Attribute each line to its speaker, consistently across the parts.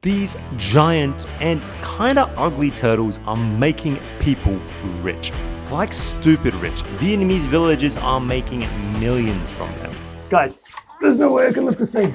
Speaker 1: These giant and kinda ugly turtles are making people rich. Like stupid rich. Vietnamese villages are making millions from them.
Speaker 2: Guys, there's no way I can lift this thing.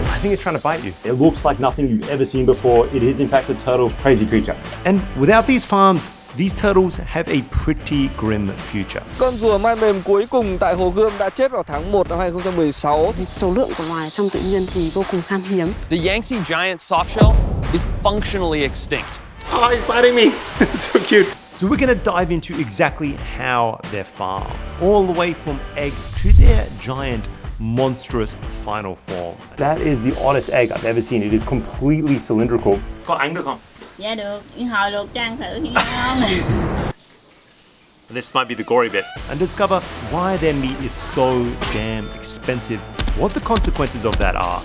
Speaker 2: I think it's trying to bite you. It looks like nothing you've ever seen before. It is in fact a turtle, crazy creature.
Speaker 1: And without these farms, these turtles have a pretty grim future.
Speaker 3: Con rùa mai mềm cuối cùng tại Hồ Gươm đã chết vào tháng 1 năm 2016.
Speaker 4: Số lượng của loài trong tự nhiên thì vô cùng khan hiếm.
Speaker 5: The Yangtze giant softshell is functionally extinct.
Speaker 2: Oh, he's biting me. It's so cute.
Speaker 1: So we're gonna dive into exactly how they're farmed, all the way from egg to their giant, monstrous final form.
Speaker 2: That is the oddest egg I've ever seen. It is completely cylindrical.
Speaker 6: Có ánh được không? Dạ được, nhưng hồi luộc trang thử thì ngon.
Speaker 1: This might be the gory bit. And discover why their meat is so damn expensive, what the consequences of that are.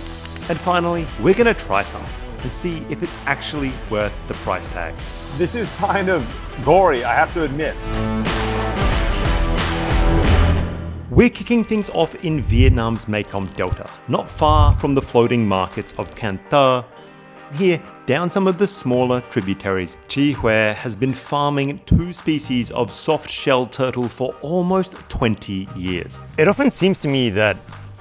Speaker 1: And finally, we're gonna try some and see if it's actually worth the price tag.
Speaker 2: This is kind of gory, I have to admit.
Speaker 1: We're kicking things off in Vietnam's Mekong Delta, not far from the floating markets of Can Tho. Here, down some of the smaller tributaries, Chi Hue has been farming 2 species of soft-shell turtle for almost 20 years.
Speaker 2: It often seems to me that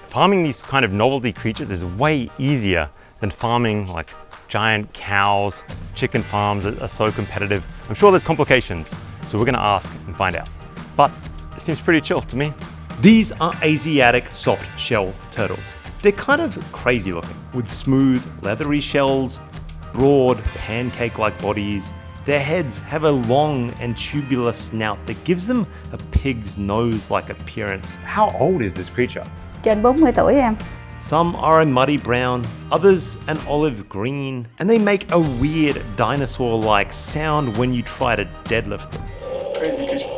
Speaker 2: farming these kind of novelty creatures is way easier than farming like giant cows. Chicken farms are so competitive. I'm sure there's complications, so we're gonna ask and find out. But it seems pretty chill to me.
Speaker 1: These are Asiatic soft-shell turtles. They're kind of crazy looking, with smooth, leathery shells, broad, pancake-like bodies. Their heads have a long and tubular snout that gives them a pig's nose-like appearance.
Speaker 2: How old is this creature?
Speaker 4: Trên 40 tuổi em.
Speaker 1: Some are a muddy brown, others an olive green, and they make a weird dinosaur-like sound when you try to deadlift them.
Speaker 2: Crazy creature.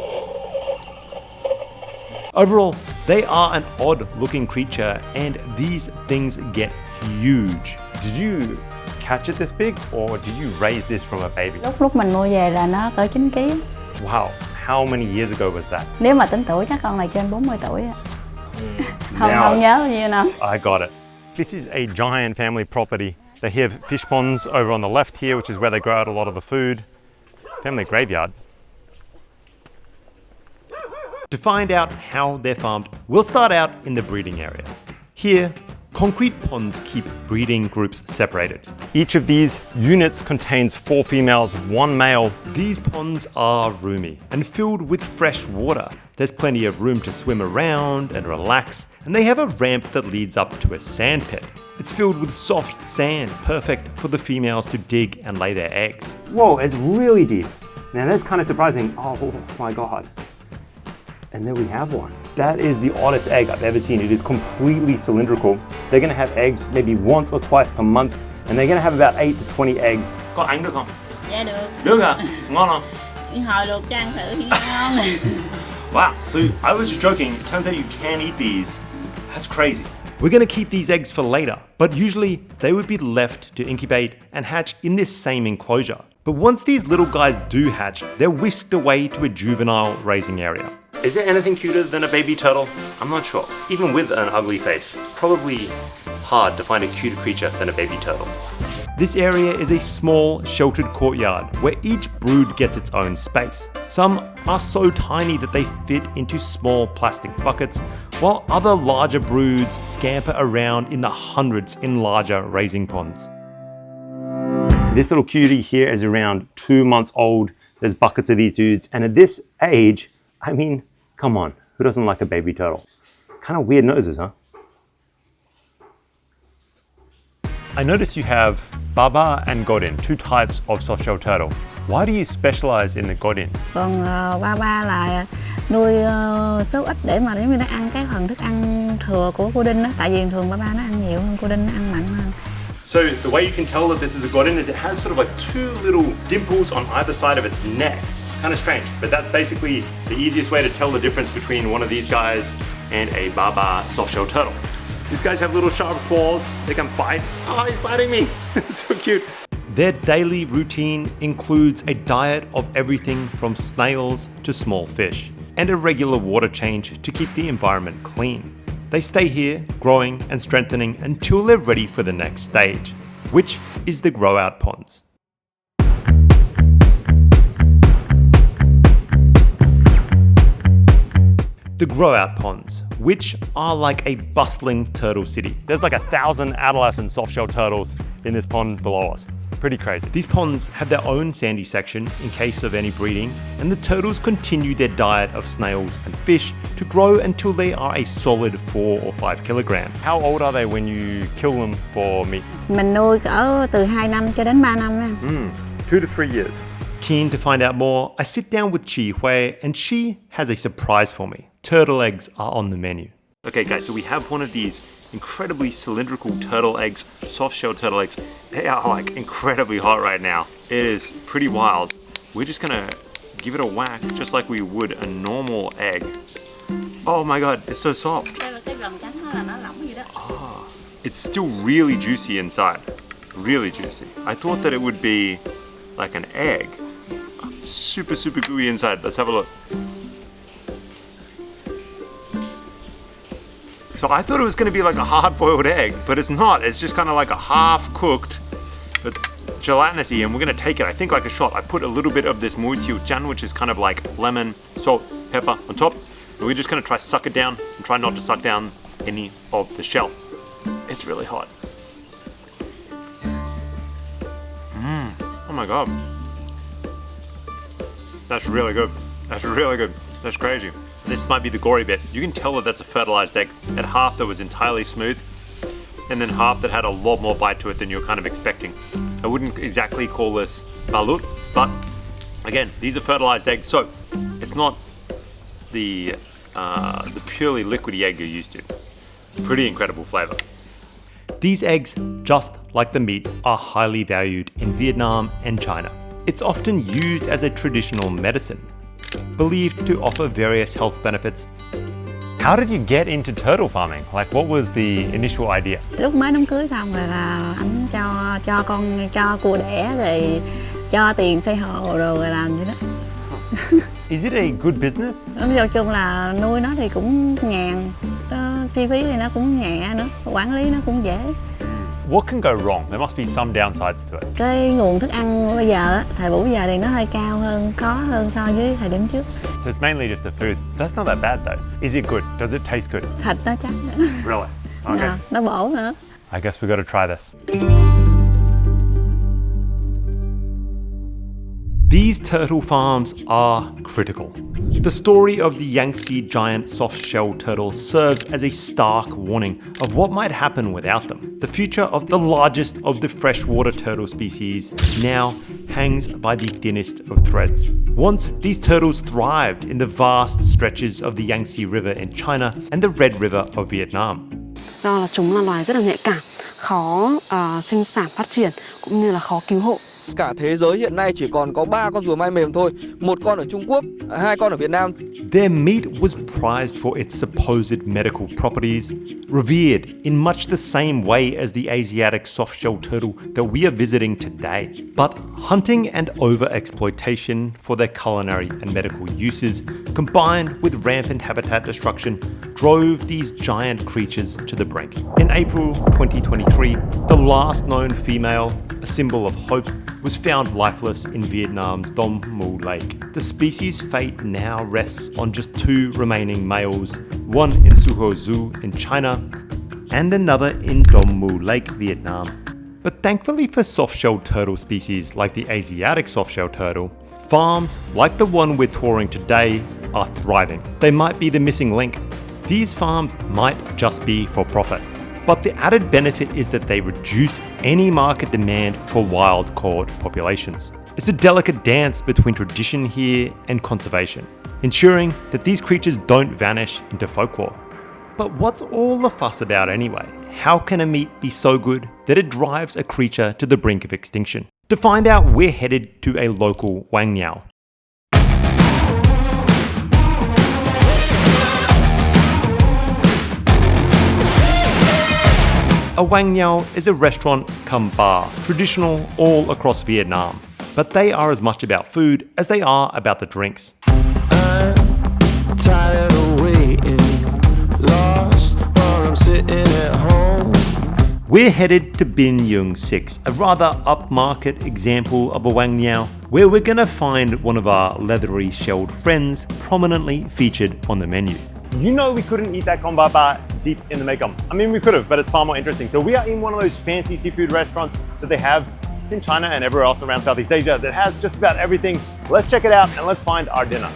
Speaker 1: Overall, they are an odd-looking creature, and these things get huge.
Speaker 2: Did you catch it this big, or did you raise this from a baby?
Speaker 4: Lúc mình mua về là nó cỡ 9 kg.
Speaker 2: Wow, how many years ago was that?
Speaker 4: Nếu mà tính tuổi chắc con này trên 40 tuổi. Không
Speaker 2: Now
Speaker 4: nhớ bao nhiêu năm.
Speaker 2: I got it. This is a giant family property. They have fish ponds over on the left here, which is where they grow out a lot of the food. Family graveyard.
Speaker 1: To find out how they're farmed, we'll start out in the breeding area. Here, concrete ponds keep breeding groups separated.
Speaker 2: Each of these units contains 4 females, 1 male.
Speaker 1: These ponds are roomy and filled with fresh water. There's plenty of room to swim around and relax, and they have a ramp that leads up to a sand pit. It's filled with soft sand, perfect for the females to dig and lay their eggs.
Speaker 2: Whoa, it's really deep. Now that's kind of surprising. Oh my God. And there we have one. That is the oddest egg I've ever seen. It is completely cylindrical. They're gonna have eggs maybe once or twice per month, and they're gonna have about 8 to 20 eggs.
Speaker 1: Có ánh được không?
Speaker 6: Dạ được.
Speaker 1: Được hả? Ngon không?
Speaker 6: Nhưng hồi luộc trang thử thì ngon.
Speaker 1: Wow, so I was just joking. It turns out you can eat these. That's crazy. We're gonna keep these eggs for later, but usually they would be left to incubate and hatch in this same enclosure. But once these little guys do hatch, they're whisked away to a juvenile raising area. Is there anything cuter than a baby turtle? I'm not sure. Even with an ugly face, probably hard to find a cuter creature than a baby turtle. This area is a small, sheltered courtyard where each brood gets its own space. Some are so tiny that they fit into small plastic buckets, while other larger broods scamper around in the hundreds in larger raising ponds.
Speaker 2: This little cutie here is around 2 months old. There's buckets of these dudes, and at this age, I mean, come on, who doesn't like a baby turtle? Kind of weird noses, huh? I notice you have Baba and Godin, 2 types of softshell turtle. Why do you specialize in the Godin?
Speaker 4: Còn ba là nuôi số ít để mà giống như nó ăn cái phần thức ăn thừa của cô Đinh đó. Tại vì thường ba nó ăn nhiều hơn, cô Đinh nó ăn mạnh hơn.
Speaker 1: So the way you can tell that this is a Godin is it has sort of like 2 little dimples on either side of its neck. Kind of strange, but that's basically the easiest way to tell the difference between one of these guys and a Baba softshell turtle. These guys have little sharp claws, they can bite. Oh, he's biting me, it's so cute. Their daily routine includes a diet of everything from snails to small fish, and a regular water change to keep the environment clean. They stay here, growing and strengthening until they're ready for the next stage, which is the growout ponds. The growout ponds, which are like a bustling turtle city.
Speaker 2: There's like 1,000 adolescent softshell turtles in this pond below us. Pretty crazy.
Speaker 1: These ponds have their own sandy section in case of any breeding, and the turtles continue their diet of snails and fish to grow until they are a solid 4 or 5 kilograms.
Speaker 2: How old are they when you kill them for meat?
Speaker 4: Mình nuôi cỡ từ 2 năm cho đến 3 năm nha.
Speaker 2: 2 to 3 years.
Speaker 1: Keen to find out more, I sit down with Chi Hui and she has a surprise for me. Turtle eggs are on the menu. Okay guys, so we have one of these incredibly cylindrical turtle eggs, soft shell turtle eggs. They are like incredibly hot right now. It is pretty wild. We're just gonna give it a whack just like we would a normal egg. Oh my god, it's so soft.
Speaker 6: Cái lòng trắng nó là nó lỏng gì đó.
Speaker 1: It's still really juicy inside. Really juicy. I thought that it would be like an egg. Super, super gooey inside. Let's have a look. So I thought it was going to be like a hard-boiled egg, but it's not. It's just kind of like a half-cooked, but gelatinous-y, and we're going to take it, I think, like a shot. I put a little bit of this muijiujian, which is kind of like lemon, salt, pepper on top, and we're just going to try suck it down and try not to suck down any of the shell. It's really hot. Oh my god. That's really good. That's really good. That's crazy. This might be the gory bit. You can tell that that's a fertilized egg. At half that was entirely smooth, and then half that had a lot more bite to it than you're kind of expecting. I wouldn't exactly call this balut, but again, these are fertilized eggs, so it's not the purely liquidy egg you're used to. Pretty incredible flavor. These eggs, just like the meat, are highly valued in Vietnam and China. It's often used as a traditional medicine, believed to offer various health benefits.
Speaker 2: How did you get into turtle farming? Like, what was the initial idea?
Speaker 4: Lúc mới đám cưới xong rồi là anh cho cua đẻ rồi cho tiền xây hồ rồi làm vậy đó.
Speaker 2: Is it a good business?
Speaker 4: Nói chung là nuôi nó thì cũng nhàn, chi phí thì nó cũng nhẹ nữa, quản lý nó cũng dễ.
Speaker 2: What can go wrong? There must be some downsides to it.
Speaker 4: Cái nguồn thức ăn bây giờ, thời buổi bây giờ thì nó hơi cao hơn, khó hơn so với thời điểm trước.
Speaker 2: So it's mainly just the food. That's not that bad though. Is it good? Does it taste good?
Speaker 4: Thịt nó chắc.
Speaker 2: Really? Okay.
Speaker 4: Nó bổ nữa.
Speaker 2: I guess we got to try this.
Speaker 1: These turtle farms are critical. The story of the Yangtze giant soft-shell turtle serves as a stark warning of what might happen without them. The future of the largest of the freshwater turtle species now hangs by the thinnest of threads. Once, these turtles thrived in the vast stretches of the Yangtze River in China and the Red River of Vietnam.
Speaker 7: Do là chúng là loài rất là nhạy cảm, khó sinh sản phát triển cũng như là khó cứu hộ.
Speaker 3: Cả thế giới hiện nay chỉ còn có 3 con rùa mai mềm thôi, 1 con ở Trung Quốc, 2 con ở Việt Nam.
Speaker 1: Their meat was prized for its supposed medical properties, revered in much the same way as the Asiatic softshell turtle that we are visiting today. But hunting and over-exploitation for their culinary and medical uses, combined with rampant habitat destruction, drove these giant creatures to the brink. In April 2023, the last known female, a symbol of hope, was found lifeless in Vietnam's Dom Mu Lake. The species' fate now rests on just 2 remaining males, one in Suho Zoo in China and another in Dom Mu Lake, Vietnam. But thankfully for soft-shelled turtle species like the Asiatic soft-shell turtle, farms like the one we're touring today are thriving. They might be the missing link. These farms might just be for profit. But the added benefit is that they reduce any market demand for wild-caught populations. It's a delicate dance between tradition here and conservation, ensuring that these creatures don't vanish into folklore. But what's all the fuss about anyway? How can a meat be so good that it drives a creature to the brink of extinction? To find out, we're headed to a local Wang Niao. A Wang Niao is a restaurant come bar, traditional all across Vietnam. But they are as much about food as they are about the drinks.
Speaker 8: I'm tired of waiting, lost
Speaker 1: we're headed to Bin Yung 6, a rather upmarket example of a Wang Niao, where we're gonna find one of our leathery shelled friends prominently featured on the menu.
Speaker 2: You know we couldn't eat that kombaba deep in the Mekong. I mean, we could have, but it's far more interesting. So we are in one of those fancy seafood restaurants that they have in China and everywhere else around Southeast Asia that has just about everything. Let's check it out and let's find our dinner.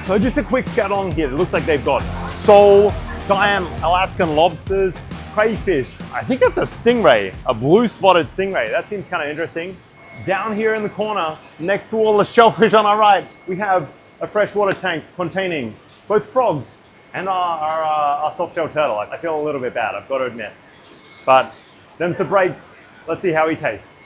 Speaker 2: So just a quick scout on here. It looks like they've got sole, giant Alaskan lobsters, crayfish. I think that's a stingray, a blue spotted stingray. That seems kind of interesting. Down here in the corner, next to all the shellfish on our right, we have a freshwater tank containing both frogs and our soft shell turtle. I feel a little bit bad, I've got to admit. But them's the breaks. Let's see how he tastes.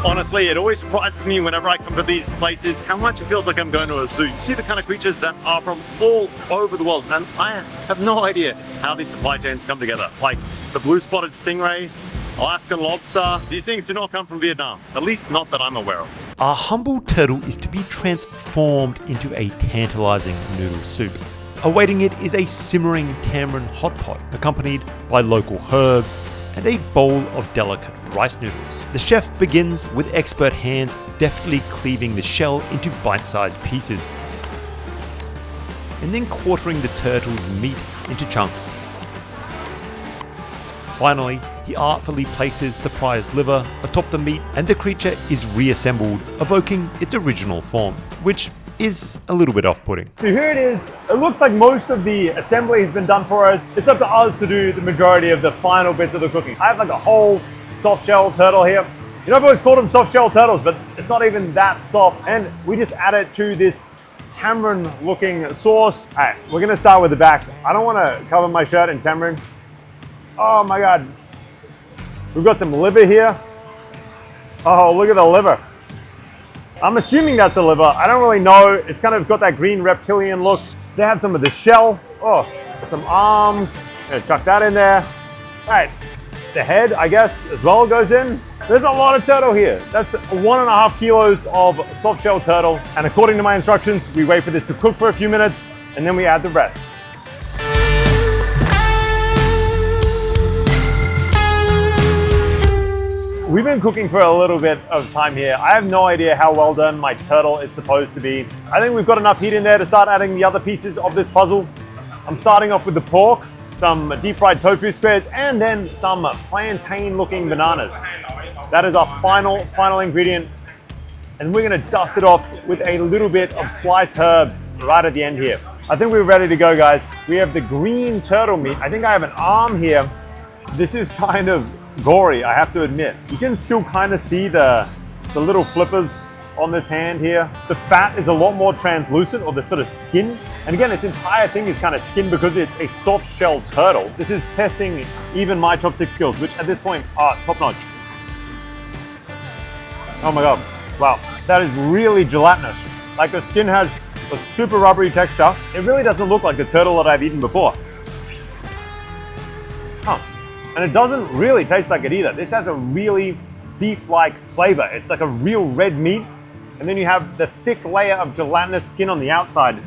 Speaker 2: Honestly, it always surprises me whenever I come to these places how much it feels like I'm going to a zoo. You see the kind of creatures that are from all over the world, and I have no idea how these supply chains come together. Like the blue spotted stingray, Alaskan lobster, these things do not come from Vietnam, at least not that I'm aware of.
Speaker 1: Our humble turtle is to be transformed into a tantalizing noodle soup. Awaiting it is a simmering tamarind hot pot, accompanied by local herbs and a bowl of delicate rice noodles. The chef begins with expert hands deftly cleaving the shell into bite-sized pieces, and then quartering the turtle's meat into chunks. Finally, he artfully places the prized liver atop the meat, and the creature is reassembled, evoking its original form, which is a little bit off-putting.
Speaker 2: So here it is. It looks like most of the assembly has been done for us. It's up to us to do the majority of the final bits of the cooking. I have like a whole soft shell turtle here. You know, I've always called them soft shell turtles, but it's not even that soft. And we just add it to this tamarind looking sauce. All right, we're gonna start with the back. I don't wanna cover my shirt in tamarind. Oh my God. We've got some liver here. Oh, look at the liver. I'm assuming that's the liver. I don't really know. It's kind of got that green reptilian look. They have some of the shell. Oh, some arms. Gonna chuck that in there. All right, the head, I guess, as well goes in. There's a lot of turtle here. That's 1.5 kilos of soft shell turtle. And according to my instructions, we wait for this to cook for a few minutes and then we add the rest. We've been cooking for a little bit of time here. I have no idea how well done my turtle is supposed to be. I think we've got enough heat in there to start adding the other pieces of this puzzle. I'm starting off with the pork, some deep fried tofu squares, and then some plantain looking bananas. That is our final ingredient. And we're gonna dust it off with a little bit of sliced herbs right at the end here. I think we're ready to go, guys. We have the green turtle meat. I think I have an arm here. This is kind of gory, I have to admit. You can still kind of see the little flippers on this hand here. The fat is a lot more translucent, or the sort of skin. And again, this entire thing is kind of skin because it's a soft shell turtle. This is testing even my chopstick skills, which at this point are top notch. Oh my God, wow. That is really gelatinous. Like the skin has a super rubbery texture. It really doesn't look like the turtle that I've eaten before. Huh. And it doesn't really taste like it either. This has a really beef-like flavor. It's like a real red meat. And then you have the thick layer of gelatinous skin on the outside.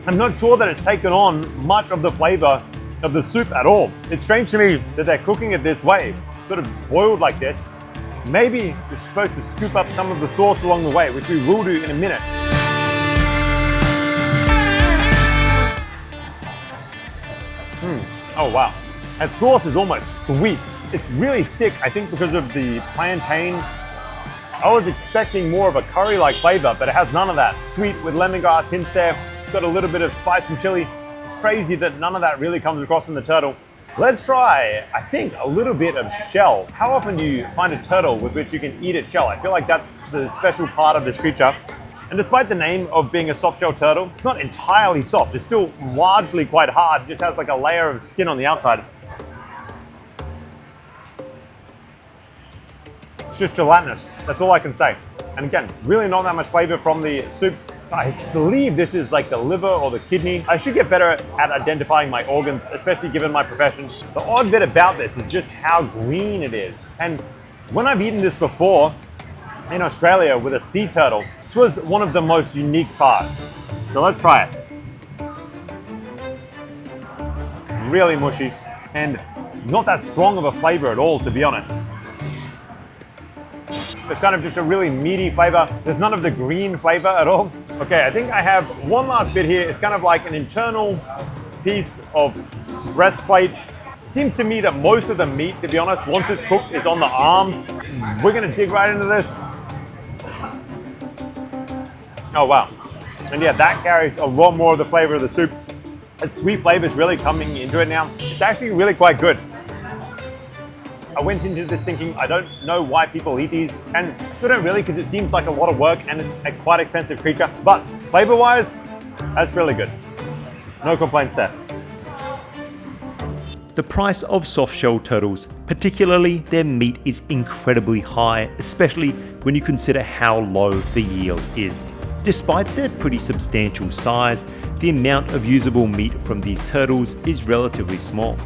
Speaker 2: I'm not sure that it's taken on much of the flavor of the soup at all. It's strange to me that they're cooking it this way, sort of boiled like this. Maybe you're supposed to scoop up some of the sauce along the way, which we will do in a minute. Oh wow. That sauce is almost sweet. It's really thick, I think because of the plantain. I was expecting more of a curry-like flavor, but it has none of that. Sweet with lemongrass hints there. It's got a little bit of spice and chili. It's crazy that none of that really comes across in the turtle. Let's try, I think, a little bit of shell. How often do you find a turtle with which you can eat its shell? I feel like that's the special part of this creature. And despite the name of being a soft shell turtle, it's not entirely soft. It's still largely quite hard. It just has like a layer of skin on the outside. It's just gelatinous. That's all I can say. And again, really not that much flavor from the soup. I believe this is like the liver or the kidney. I should get better at identifying my organs, especially given my profession. The odd bit about this is just how green it is. And when I've eaten this before in Australia with a sea turtle, this was one of the most unique parts. So let's try it. Really mushy and not that strong of a flavor at all, to be honest. It's kind of just a really meaty flavor. There's none of the green flavor at all. Okay, I think I have one last bit here. It's kind of like an internal piece of breastplate. It seems to me that most of the meat, to be honest, once it's cooked, is on the arms. We're gonna dig right into this. Oh wow. And yeah, that carries a lot more of the flavor of the soup. The sweet flavor is really coming into it now. It's actually really quite good. I went into this thinking I don't know why people eat these, and I still don't really, because it seems like a lot of work and it's a quite expensive creature, but flavor-wise, that's really good. No complaints there.
Speaker 1: The price of soft-shell turtles, particularly their meat, is incredibly high, especially when you consider how low the yield is. Despite their pretty substantial size, the amount of usable meat from these turtles is relatively small.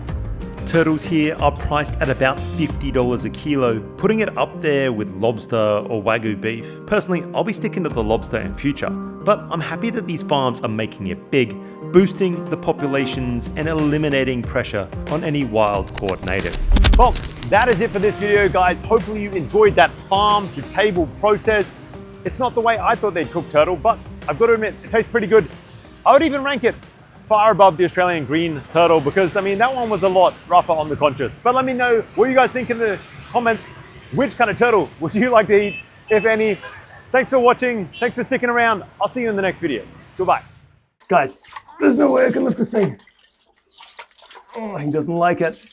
Speaker 1: Turtles here are priced at about $50 a kilo, putting it up there with lobster or Wagyu beef. Personally, I'll be sticking to the lobster in future, but I'm happy that these farms are making it big, boosting the populations and eliminating pressure on any wild-caught natives.
Speaker 2: Well, that is it for this video, guys. Hopefully you enjoyed that farm to table process. It's not the way I thought they'd cook turtle, but I've got to admit, it tastes pretty good. I would even rank it far above the Australian green turtle, because I mean, that one was a lot rougher on the conscious. But let me know what you guys think in the comments. Which kind of turtle would you like to eat, if any? Thanks for watching. Thanks for sticking around. I'll see you in the next video. Goodbye.
Speaker 1: Guys, there's no way I can lift this thing. Oh, he doesn't like it.